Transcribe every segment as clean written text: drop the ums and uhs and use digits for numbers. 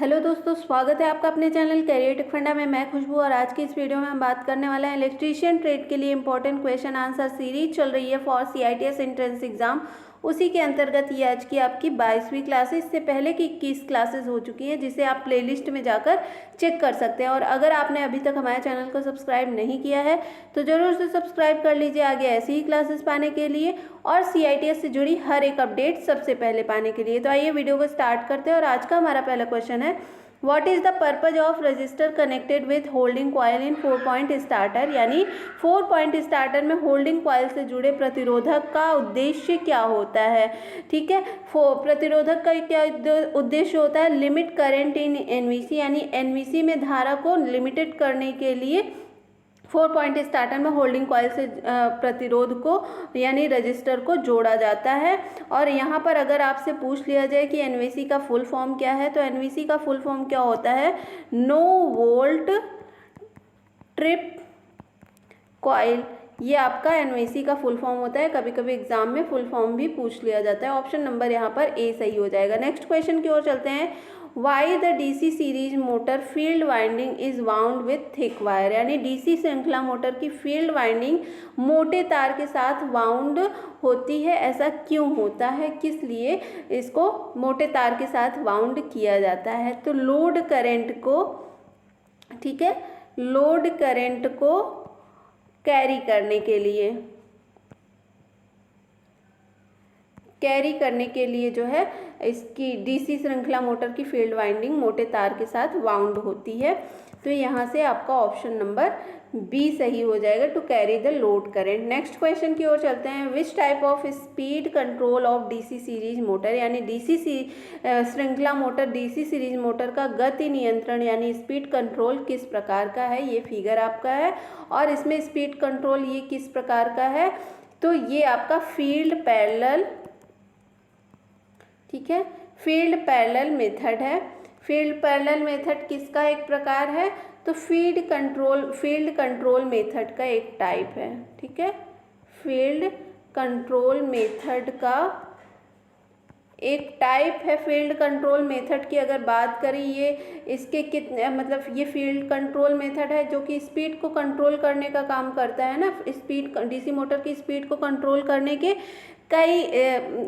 Hello दोस्तों, स्वागत है आपका अपने चैनल कैरियर टेक फंडा में। मैं खुशबू और आज की इस वीडियो में हम बात करने वाले हैं इलेक्ट्रीशियन ट्रेड के लिए इंपॉर्टेंट क्वेश्चन आंसर सीरीज चल रही है फॉर सीआईटीएस एंट्रेंस एग्जाम। उसी के अंतर्गत ये आज की आपकी 22वीं क्लास है। इससे पहले की 21 क्लासेस हो चुकी हैं जिसे आप प्लेलिस्ट में जाकर चेक कर सकते हैं। और अगर आपने अभी तक हमारे चैनल को सब्सक्राइब नहीं किया है तो ज़रूर से सब्सक्राइब कर लीजिए आगे ऐसी ही क्लासेस पाने के लिए और सीआईटीएस से जुड़ी हर एक अपडेट सबसे पहले पाने के लिए। तो आइए वीडियो को स्टार्ट करते हैं और आज का हमारा पहला क्वेश्चन है, what is the purpose of register connected with holding coil in 4 point starter. यानी 4 पॉइंट स्टार्टर में होल्डिंग कॉइल से जुड़े प्रतिरोधक का उद्देश्य क्या होता है। ठीक है, प्रतिरोधक का क्या उद्देश्य होता है, लिमिट करंट इन एनवीसी, यानी एनवीसी में धारा को लिमिटेड करने के लिए 4 पॉइंट स्टार्टर में होल्डिंग कॉइल से प्रतिरोध को यानी रजिस्टर को जोड़ा जाता है। और यहाँ पर अगर आपसे पूछ लिया जाए कि एनवीसी का फुल फॉर्म क्या है, तो एनवीसी का फुल फॉर्म क्या होता है, नो वोल्ट ट्रिप कॉइल। ये आपका एनवीसी का फुल फॉर्म होता है। कभी कभी एग्जाम में फुल फॉर्म भी पूछ लिया जाता है। ऑप्शन नंबर यहाँ पर ए सही हो जाएगा। नेक्स्ट क्वेश्चन की ओर चलते हैं, why the DC series motor field winding is wound with thick wire. यानी डीसी श्रृंखला मोटर की फील्ड वाइंडिंग मोटे तार के साथ वाउंड होती है, ऐसा क्यों होता है, किस लिए इसको मोटे तार के साथ वाउंड किया जाता है। तो लोड करंट को, ठीक है, लोड करंट को कैरी करने के लिए जो है इसकी डीसी श्रृंखला मोटर की फील्ड वाइंडिंग मोटे तार के साथ वाउंड होती है। तो यहाँ से आपका ऑप्शन नंबर बी सही हो जाएगा, to carry the load current. Next question की ओर चलते हैं, which type of speed control of DC series motor. यानी डीसी श्रृंखला मोटर डीसी सीरीज मोटर का गति नियंत्रण यानी स्पीड कंट्रोल किस प्रकार का है। ये फिगर आपका है और इसमें स्पीड कंट्रोल ये किस प्रकार का है, तो ये आपका फील्ड पैरेलल, ठीक है, फील्ड पैरेलल मेथड है। फील्ड पैरेलल मेथड किसका एक प्रकार है, तो फील्ड कंट्रोल मेथड का एक टाइप है। ठीक है, फील्ड कंट्रोल मेथड का एक टाइप है। फील्ड कंट्रोल मेथड की अगर बात करें, ये इसके कितने मतलब ये फील्ड कंट्रोल मेथड है जो कि स्पीड को कंट्रोल करने का काम करता है ना। स्पीड डीसी मोटर की स्पीड को कंट्रोल करने के कई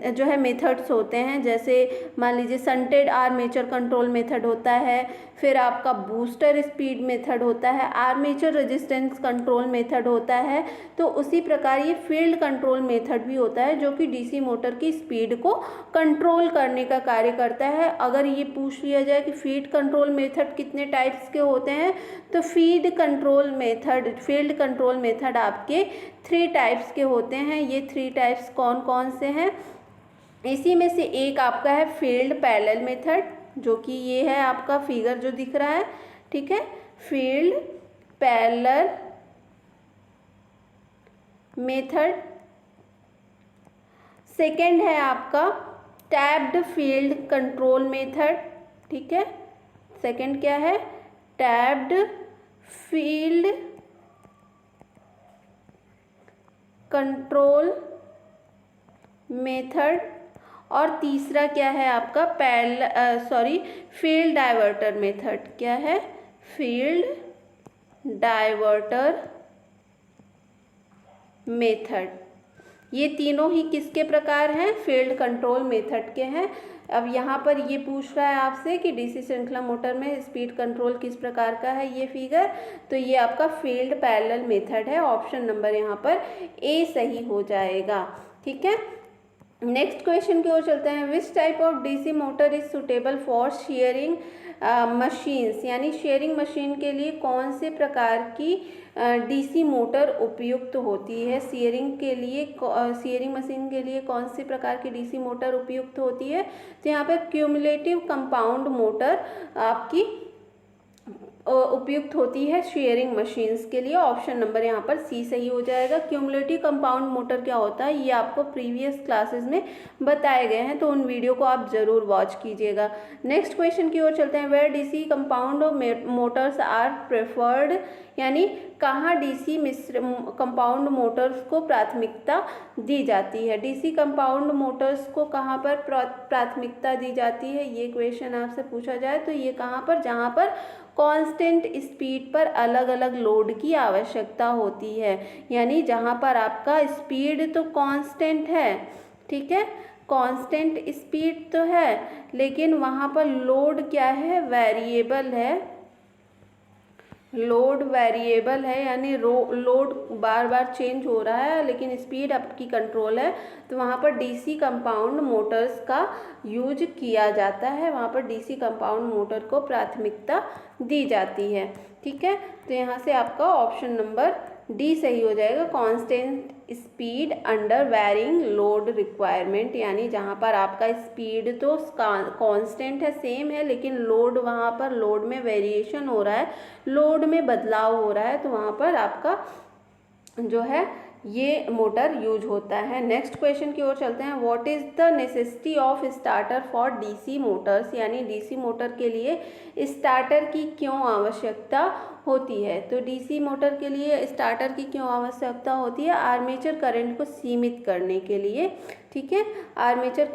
जो है मेथड्स होते हैं। जैसे मान लीजिए शंटेड आर्मेचर कंट्रोल मेथड होता है, फिर आपका बूस्टर स्पीड मेथड होता है, आर्मेचर रेजिस्टेंस कंट्रोल मेथड होता है। तो उसी प्रकार ये फील्ड कंट्रोल मेथड भी होता है जो कि डीसी मोटर की स्पीड को कंट्रोल करने का कार्य करता है। अगर ये पूछ लिया जाए कि फील्ड कंट्रोल मेथड कितने टाइप्स के होते हैं, तो फील्ड कंट्रोल मेथड आपके 3 टाइप्स के होते हैं। ये 3 टाइप्स कौन कौन से हैं, इसी में से एक आपका है फील्ड पैरेलल मेथड, जो कि ये है आपका फिगर जो दिख रहा है। ठीक है, फील्ड पैरेलल मेथड। सेकेंड है आपका टैप्ड फील्ड कंट्रोल मेथड। ठीक है, सेकेंड क्या है, टैप्ड फील्ड कंट्रोल मेथड। और तीसरा क्या है आपका फील्ड डाइवर्टर मेथड। क्या है, फील्ड डाइवर्टर मेथड। ये तीनों ही किसके प्रकार हैं, फील्ड कंट्रोल मेथड के हैं। अब यहाँ पर ये पूछ रहा है आपसे कि डीसी श्रृंखला मोटर में स्पीड कंट्रोल किस प्रकार का है, ये फिगर, तो ये आपका फील्ड पैरेलल मेथड है। ऑप्शन नंबर यहाँ पर ए सही हो जाएगा। ठीक है, नेक्स्ट क्वेश्चन की ओर चलते हैं, which type of DC motor is suitable for sharing machines. यानी शेयरिंग मशीन के लिए कौन से प्रकार की डीसी मोटर उपयुक्त होती है। शेयरिंग मशीन के लिए कौन से प्रकार की डीसी मोटर उपयुक्त होती है, तो यहाँ पे क्यूमुलेटिव कंपाउंड मोटर आपकी उपयुक्त होती है शेयरिंग मशीन्स के लिए। ऑप्शन नंबर यहाँ पर सी सही हो जाएगा। क्यूमुलेटिव कंपाउंड मोटर क्या होता है ये आपको प्रीवियस क्लासेस में बताए गए हैं, तो उन वीडियो को आप ज़रूर वॉच कीजिएगा। नेक्स्ट क्वेश्चन की ओर चलते हैं। Where DC compound motors are preferred, यानी कहाँ डीसी मिश्र कंपाउंड मोटर्स को प्राथमिकता दी जाती है। डीसी कंपाउंड मोटर्स को कहाँ पर प्राथमिकता दी जाती है, ये क्वेश्चन आपसे पूछा जाए तो ये कहाँ पर, जहाँ पर कांस्टेंट स्पीड पर अलग अलग लोड की आवश्यकता होती है, यानी जहाँ पर आपका स्पीड तो कांस्टेंट है, ठीक है, कांस्टेंट स्पीड तो है, लेकिन वहाँ पर लोड क्या है, वेरिएबल है, लोड वेरिएबल है, यानी लोड बार बार चेंज हो रहा है लेकिन स्पीड आपकी कंट्रोल है, तो वहाँ पर डीसी कंपाउंड मोटर्स का यूज किया जाता है, वहाँ पर डीसी कंपाउंड मोटर को प्राथमिकता दी जाती है, ठीक है। तो यहाँ से आपका ऑप्शन नंबर डी सही हो जाएगा। Constant speed under varying load requirement, यानी जहाँ पर आपका स्पीड तो कांस्टेंट है, सेम है, लेकिन लोड वहाँ पर लोड में वेरिएशन हो रहा है, लोड में बदलाव हो रहा है, तो वहाँ पर आपका जो है ये मोटर यूज होता है। नेक्स्ट क्वेश्चन की ओर चलते हैं। What is the necessity of starter for DC Motors, यानी डीसी मोटर के लिए स्टार्टर की क्यों आवश्यकता होती है। तो डीसी मोटर के लिए स्टार्टर की क्यों आवश्यकता होती है, आर्मेचर करंट को सीमित करने के लिए, ठीक है, आर्मेचर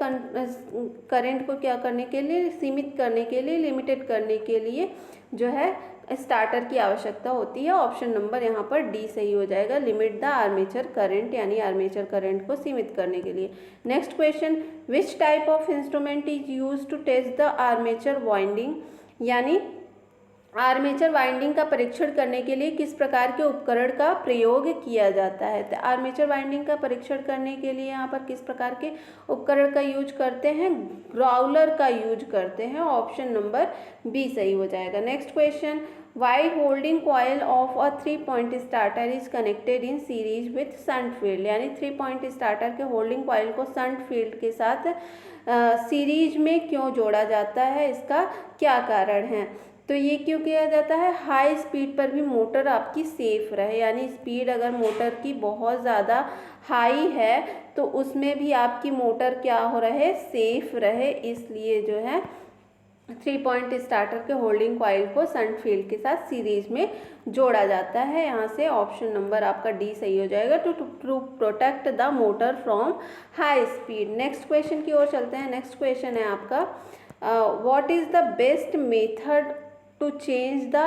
करंट को क्या करने के लिए, सीमित करने के लिए, लिमिटेड करने के लिए जो है स्टार्टर की आवश्यकता होती है। ऑप्शन नंबर यहाँ पर डी सही हो जाएगा, लिमिट द आर्मेचर करंट, यानी आर्मेचर करंट को सीमित करने के लिए। Next question, which type of instrument is use to test the armature winding, यानी आर्मेचर वाइंडिंग का परीक्षण करने के लिए किस प्रकार के उपकरण का प्रयोग किया जाता है। तो आर्मेचर वाइंडिंग का परीक्षण करने के लिए यहाँ पर किस प्रकार के उपकरण का यूज करते हैं, ग्राउलर का यूज करते हैं। ऑप्शन नंबर बी सही हो जाएगा। Next question, why holding coil of a 3 point starter is connected in series with shunt field, यानी 3 पॉइंट स्टार्टर के होल्डिंग कॉयल को शंट फील्ड के साथ सीरीज में क्यों जोड़ा जाता है, इसका क्या कारण है। तो ये क्यों किया जाता है, हाई स्पीड पर भी मोटर आपकी सेफ रहे, यानी स्पीड अगर मोटर की बहुत ज़्यादा हाई है तो उसमें भी आपकी मोटर क्या हो रहे, सेफ रहे, इसलिए जो है 3 पॉइंट स्टार्टर के होल्डिंग कॉइल को शंट फील्ड के साथ सीरीज में जोड़ा जाता है। यहाँ से ऑप्शन नंबर आपका डी सही हो जाएगा, to protect the motor from high speed. Next question की ओर चलते हैं। नेक्स्ट क्वेश्चन है आपका, what is the best method to change the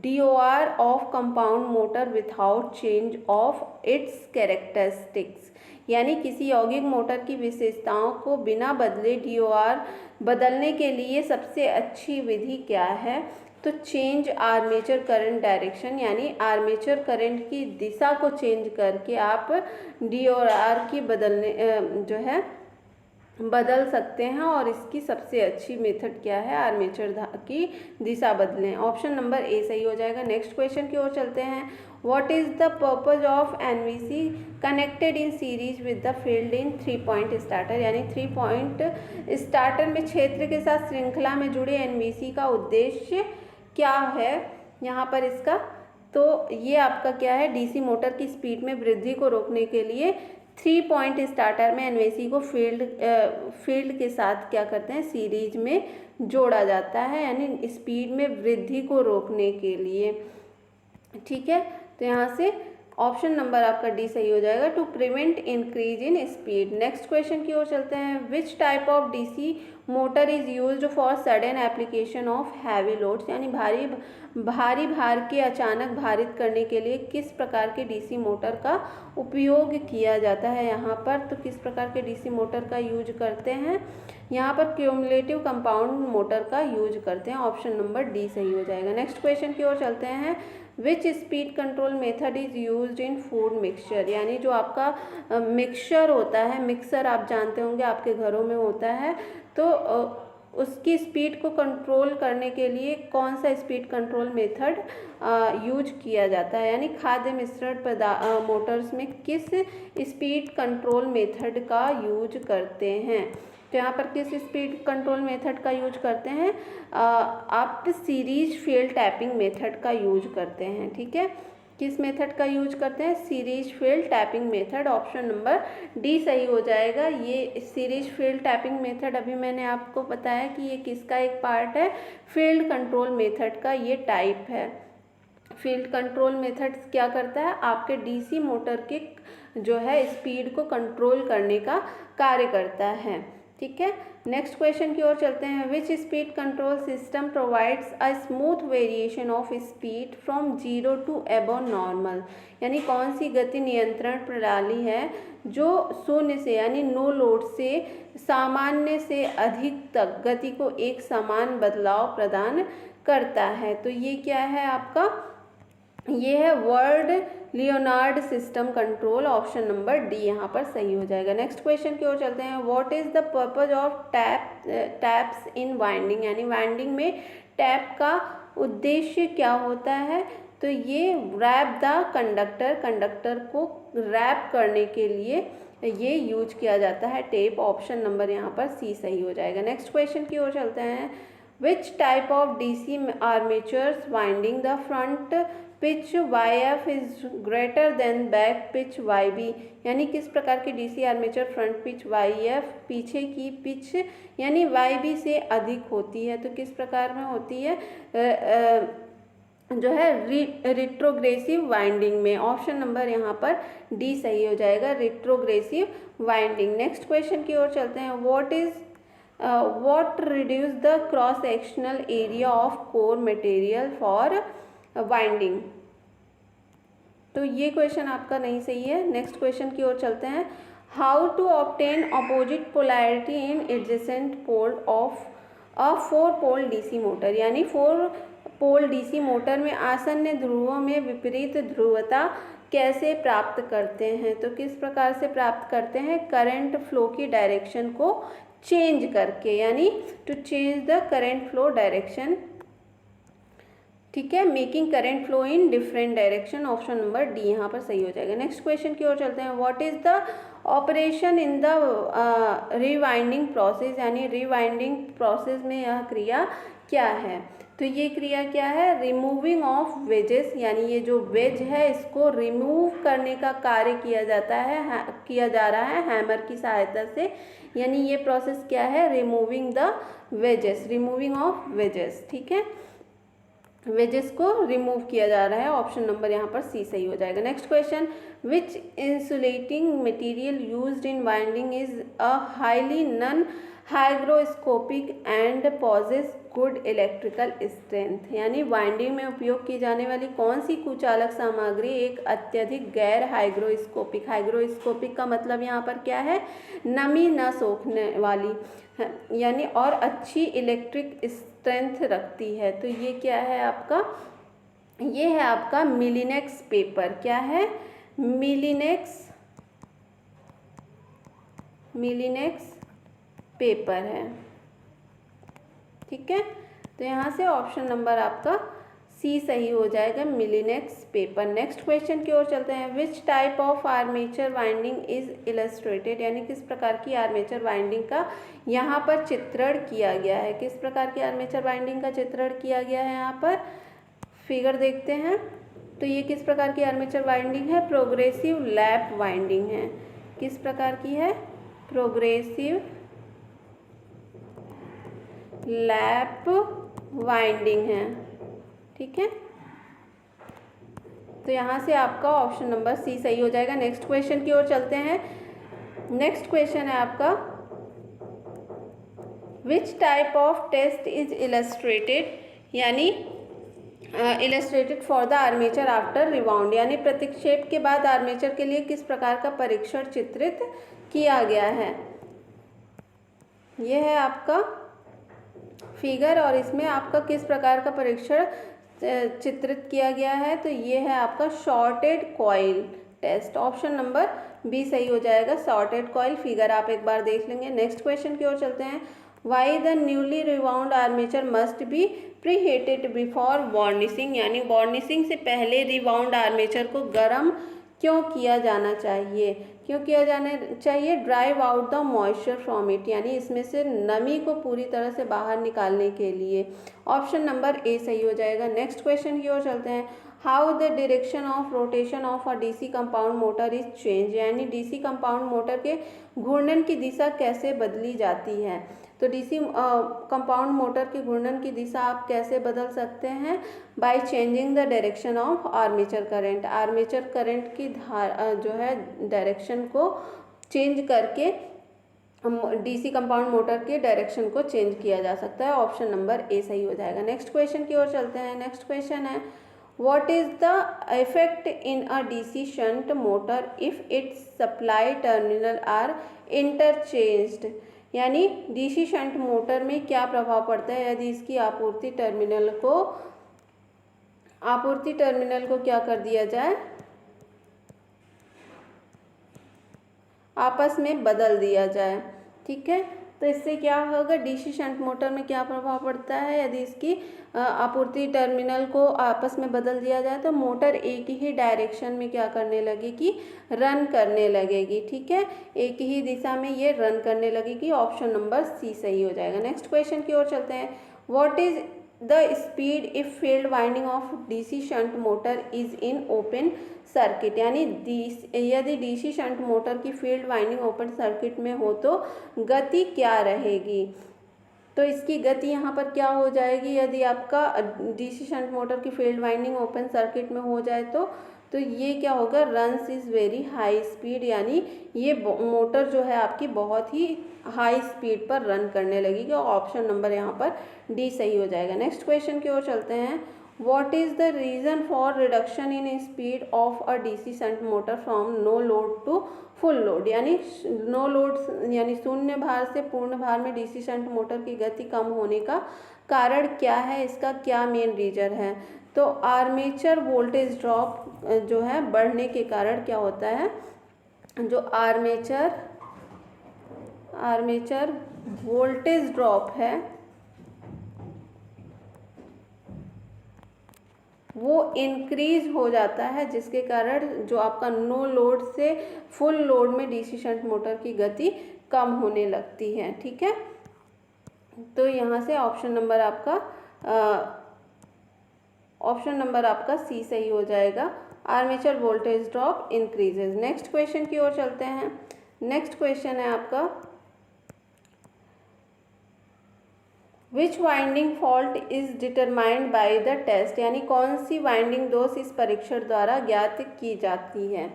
DOR of compound motor without change of its characteristics, यानी किसी यौगिक मोटर की विशेषताओं को बिना बदले DOR बदलने के लिए सबसे अच्छी विधि क्या है। तो चेंज आर्मेचर करंट डायरेक्शन, यानी आर्मेचर करंट की दिशा को चेंज करके आप DOR की जो है बदल सकते हैं, और इसकी सबसे अच्छी मेथड क्या है, आर्मेचर की दिशा बदलें। ऑप्शन नंबर ए सही हो जाएगा। नेक्स्ट क्वेश्चन की ओर चलते हैं। What is the purpose of NVC connected in series with the field in 3 point starter, यानी 3 पॉइंट स्टार्टर में क्षेत्र के साथ श्रृंखला में जुड़े एनवीसी का उद्देश्य क्या है यहाँ पर इसका। तो ये आपका क्या है, डीसी मोटर की स्पीड में वृद्धि को रोकने के लिए 3 पॉइंट स्टार्टर में एनवीसी को फील्ड के साथ क्या करते हैं, सीरीज में जोड़ा जाता है, यानी स्पीड में वृद्धि को रोकने के लिए, ठीक है। तो यहाँ से ऑप्शन नंबर आपका डी सही हो जाएगा, to prevent increase in speed. Next question की ओर चलते हैं। Which type of DC motor is used for sudden application of heavy loads, यानी भारी भार के अचानक भारित करने के लिए किस प्रकार के डीसी मोटर का उपयोग किया जाता है। यहाँ पर तो किस प्रकार के डीसी मोटर का यूज करते हैं, यहाँ पर क्यूमुलेटिव कंपाउंड मोटर का यूज करते हैं। ऑप्शन नंबर डी सही हो जाएगा। नेक्स्ट क्वेश्चन की ओर चलते हैं। Which speed control method is used in food mixture, यानी जो आपका मिक्सचर होता है, मिक्सर आप जानते होंगे आपके घरों में होता है, तो उसकी स्पीड को कंट्रोल करने के लिए कौन सा स्पीड कंट्रोल मेथड यूज किया जाता है, यानी खाद्य मिश्रण मोटर्स में किस स्पीड कंट्रोल मेथड का यूज करते हैं। तो यहाँ पर किस स्पीड कंट्रोल मेथड का यूज करते हैं, आप सीरीज फील्ड टैपिंग मेथड का यूज करते हैं। ठीक है, किस मेथड का यूज करते हैं, series field tapping method. Option number D सही हो जाएगा। ये सीरीज फील्ड टैपिंग मेथड अभी मैंने आपको बताया कि ये किसका एक पार्ट है, फील्ड कंट्रोल मेथड का ये टाइप है। फील्ड कंट्रोल मेथड क्या करता है, आपके डीसी मोटर के जो है स्पीड को कंट्रोल करने का कार्य करता है। ठीक है, नेक्स्ट क्वेश्चन की ओर चलते हैं। Which speed control system provides a smooth variation of speed from 0 to above normal, यानी कौन सी गति नियंत्रण प्रणाली है जो शून्य से यानी नो लोड से सामान्य से अधिक तक गति को एक समान बदलाव प्रदान करता है। तो ये क्या है आपका, ये है word Leonard system control. Option number D यहाँ पर सही हो जाएगा। नेक्स्ट क्वेश्चन की ओर चलते हैं। What is the purpose of taps in winding, यानी वाइंडिंग में टैप का उद्देश्य क्या होता है, तो ये रैप द कंडक्टर, कंडक्टर को रैप करने के लिए ये यूज किया जाता है टेप। ऑप्शन नंबर यहाँ पर सी सही हो जाएगा। नेक्स्ट क्वेश्चन की ओर चलते हैं। Which type of DC armatures winding the front pitch YF is greater than back pitch YB, यानी किस प्रकार की DC armature front pitch YF पीछे की पिच यानी YB से अधिक होती है। तो किस प्रकार में होती है, जो है रिट्रोग्रेसिव वाइंडिंग में। ऑप्शन नंबर यहाँ पर डी सही हो जाएगा, रिट्रोग्रेसिव वाइंडिंग। नेक्स्ट क्वेश्चन की ओर चलते हैं। What reduce the cross sectional area of core material for winding, तो ये क्वेश्चन आपका नहीं सही है। नेक्स्ट क्वेश्चन की ओर चलते हैं। How to obtain opposite polarity in adjacent pole of a 4 pole DC motor, यानी 4 पोल डीसी मोटर में आसन्न ध्रुवों में विपरीत ध्रुवता कैसे प्राप्त करते हैं, तो किस प्रकार से प्राप्त करते हैं, करंट फ्लो की डायरेक्शन को चेंज करके, यानी to change the current flow direction. ठीक है, making current flow in different direction. Option number D यहाँ पर सही हो जाएगा। नेक्स्ट क्वेश्चन की ओर चलते हैं। What is the operation in the rewinding process, यानी रिवाइंडिंग प्रोसेस में यह क्रिया क्या है, तो ये क्रिया क्या है, रिमूविंग ऑफ वेजेस, यानी ये जो वेज है इसको रिमूव करने का कार्य किया जा रहा है हैमर की सहायता से, यानी ये प्रोसेस क्या है, removing the wages, removing of wages. ठीक है, वेजेस को रिमूव किया जा रहा है। ऑप्शन नंबर यहाँ पर सी सही हो जाएगा। Next question. Which insulating material used in winding is a highly non hygroscopic and possess good electrical strength, यानी वाइंडिंग में उपयोग की जाने वाली कौन सी कुचालक सामग्री एक अत्यधिक गैर हाइग्रोस्कोपिक, हाइग्रोस्कोपिक का मतलब यहाँ पर क्या है, नमी न सोखने वाली, यानी और अच्छी इलेक्ट्रिक स्ट्रेंथ रखती है। तो ये क्या है आपका, ये है आपका मिलीनेक्स पेपर। क्या है, मिलीनेक्स पेपर है। ठीक है, तो यहाँ से ऑप्शन नंबर आपका सी सही हो जाएगा, मिलीनेक्स पेपर। नेक्स्ट क्वेश्चन की ओर चलते हैं। Which type of armature winding is illustrated, यानी किस प्रकार की आर्मेचर वाइंडिंग का यहाँ पर चित्रण किया गया है, किस प्रकार की आर्मेचर वाइंडिंग का चित्रण किया गया है। यहाँ पर फिगर देखते हैं तो ये किस प्रकार की आर्मेचर वाइंडिंग है, प्रोग्रेसिव लैप वाइंडिंग है। किस प्रकार की है, प्रोग्रेसिव लैप वाइंडिंग है। ठीक है, तो यहाँ से आपका ऑप्शन नंबर सी सही हो जाएगा। नेक्स्ट क्वेश्चन की ओर चलते हैं। नेक्स्ट क्वेश्चन है आपका, which type of test is illustrated, यानी illustrated for the armature after rewound, यानी प्रतिक्षेप के बाद आर्मेचर के लिए किस प्रकार का परीक्षण चित्रित किया गया है। यह है आपका फिगर और इसमें आपका किस प्रकार का परीक्षण चित्रित किया गया है, तो ये है आपका shorted coil test. Option number B सही हो जाएगा, शॉर्टेड कॉइल। फिगर आप एक बार देख लेंगे। नेक्स्ट क्वेश्चन की ओर चलते हैं। Why the newly rewound armature must be preheated before varnishing, यानी वार्निशिंग से पहले रिवाउंड आर्मेचर को गर्म क्यों किया जाना चाहिए, क्यों किया जाना चाहिए? Drive out the moisture from it, यानी इसमें से नमी को पूरी तरह से बाहर निकालने के लिए। ऑप्शन नंबर ए सही हो जाएगा। नेक्स्ट क्वेश्चन की ओर चलते हैं। How the direction of rotation of a DC compound motor is change, यानी डीसी कंपाउंड मोटर के घूर्णन की दिशा कैसे बदली जाती है? तो डीसी कंपाउंड मोटर के घूर्णन की दिशा आप कैसे बदल सकते हैं? By changing the direction of armature current. Armature current की जो है डायरेक्शन को चेंज करके डीसी कंपाउंड मोटर के डायरेक्शन को चेंज किया जा सकता है। ऑप्शन नंबर ए सही हो जाएगा। नेक्स्ट क्वेश्चन की ओर चलते हैं। नेक्स्ट क्वेश्चन है what is the effect in a DC shunt motor if its supply terminal are interchanged, यानी डीसी शंट मोटर में क्या प्रभाव पड़ता है यदि इसकी आपूर्ति टर्मिनल को क्या कर दिया जाए, आपस में बदल दिया जाए। ठीक है, तो इससे क्या होगा? डीसी शंट मोटर में क्या प्रभाव पड़ता है यदि इसकी आपूर्ति टर्मिनल को आपस में बदल दिया जाए, तो मोटर एक ही डायरेक्शन में क्या करने लगेगी? रन करने लगेगी। ठीक है, एक ही दिशा में ये रन करने लगेगी। ऑप्शन नंबर सी सही हो जाएगा। नेक्स्ट क्वेश्चन की ओर चलते हैं। What is the speed if field winding of DC shunt motor is in open circuit, यानी यदि डीसी शंट मोटर की फील्ड वाइंडिंग ओपन सर्किट में हो तो गति क्या रहेगी? तो इसकी गति यहाँ पर क्या हो जाएगी? यदि आपका डीसी शंट मोटर की फील्ड वाइंडिंग ओपन सर्किट में हो जाए तो ये क्या होगा? Runs is very high speed, यानी ये मोटर जो है आपकी बहुत ही हाई स्पीड पर रन करने लगेगी। और ऑप्शन नंबर यहाँ पर डी सही हो जाएगा। नेक्स्ट क्वेश्चन की ओर चलते हैं। What is the reason for reduction in speed of a DC shunt motor from no load to full load, यानी नो लोड यानी शून्य भार से पूर्ण भार में डीसी शंट मोटर की गति कम होने का कारण क्या है? इसका क्या मेन रीजन है? तो आर्मेचर वोल्टेज ड्रॉप जो है बढ़ने के कारण क्या होता है? जो आर्मेचर वोल्टेज ड्रॉप है वो इंक्रीज हो जाता है, जिसके कारण जो आपका नो लोड से फुल लोड में डीसी शंट मोटर की गति कम होने लगती है। ठीक है, तो यहाँ से ऑप्शन नंबर आपका सी सही हो जाएगा। Armature voltage drop increases. Next question की ओर चलते हैं। नेक्स्ट क्वेश्चन है आपका which winding fault is determined by the test, यानी कौन सी वाइंडिंग दोष इस परीक्षण द्वारा ज्ञात की जाती है?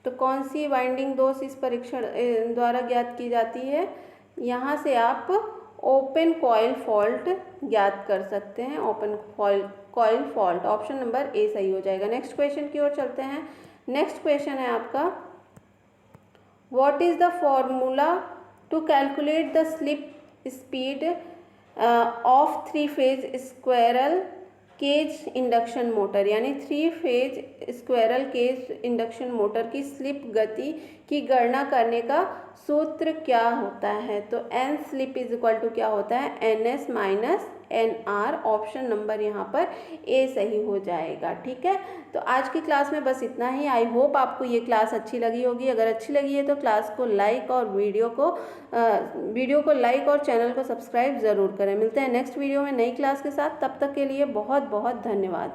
तो कौन सी वाइंडिंग दोष इस परीक्षण द्वारा ज्ञात की जाती है? यहाँ से आप ओपन कॉइल फॉल्ट ज्ञात कर सकते हैं। Open coil fault, option number A सही हो जाएगा। नेक्स्ट क्वेश्चन की ओर चलते हैं। नेक्स्ट क्वेश्चन है आपका what is the formula to calculate the slip speed of 3-फेज स्क्वायरल केज इंडक्शन मोटर, यानी 3-फेज स्क्वायरल केज इंडक्शन मोटर की स्लिप गति की गणना करने का सूत्र क्या होता है? तो and slip is equal to क्या होता है? NS minus NR। Option number यहाँ पर ए सही हो जाएगा। ठीक है, तो आज की क्लास में बस इतना ही। आई होप आपको ये क्लास अच्छी लगी होगी। अगर अच्छी लगी है तो क्लास को लाइक और वीडियो को लाइक और चैनल को सब्सक्राइब ज़रूर करें। मिलते हैं नेक्स्ट वीडियो में नई क्लास के साथ। तब तक के लिए बहुत बहुत धन्यवाद।